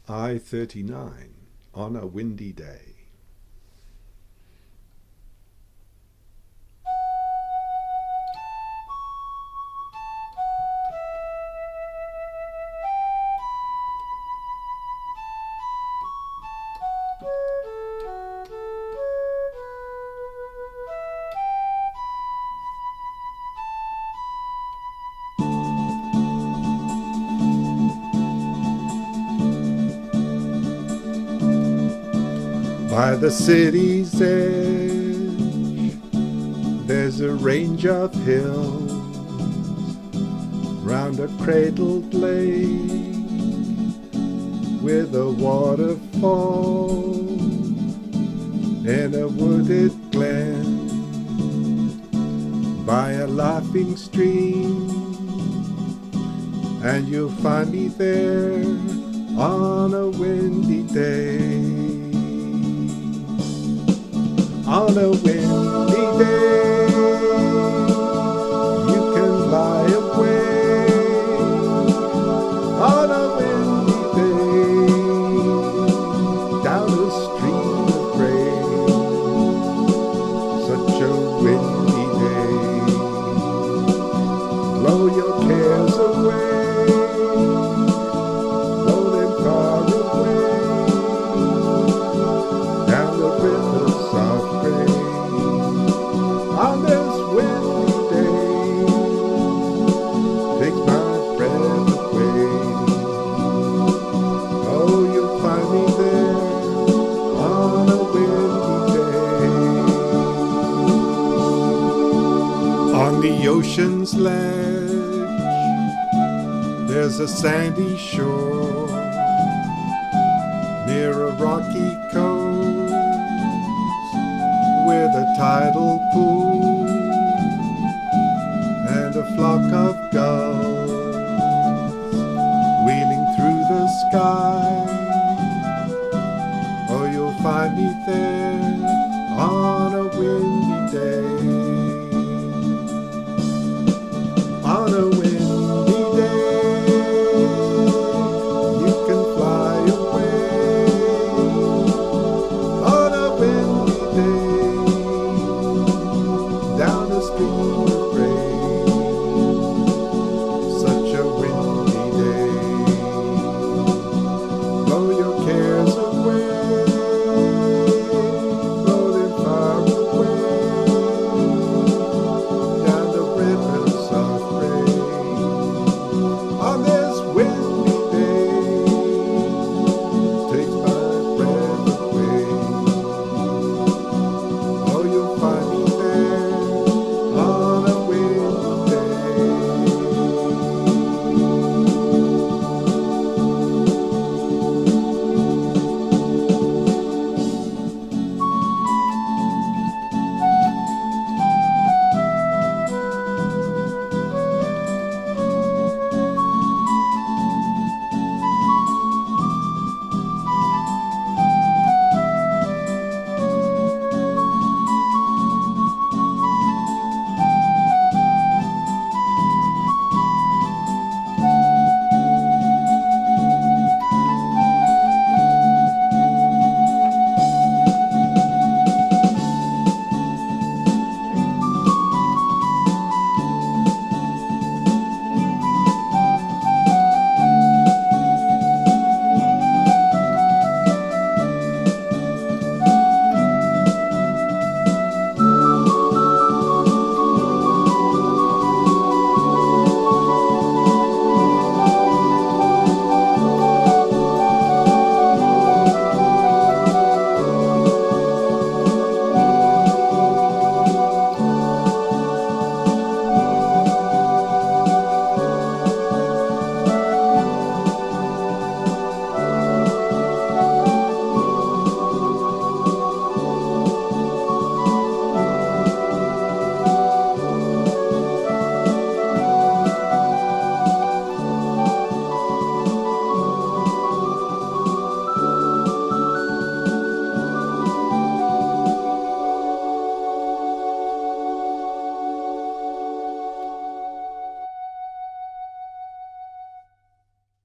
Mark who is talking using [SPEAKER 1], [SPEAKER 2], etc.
[SPEAKER 1] I-39 on a windy day. By the city's edge, there's a range of hills round a cradled lake with a waterfall in a wooded glen by a laughing stream, and you'll find me there on a windy day. On a windy day, you can lie awake. On a windy day, down a stream of rain. Such a windy day, blow your cares away. Blow them far away, down the river's soft gray. On this windy day, takes my breath away. Oh, you'll find me there on a windy day. On the ocean's ledge, there's a sandy shore near a rocky coast with a tidal pool and a flock of gulls wheeling through the sky. Oh, you'll find me there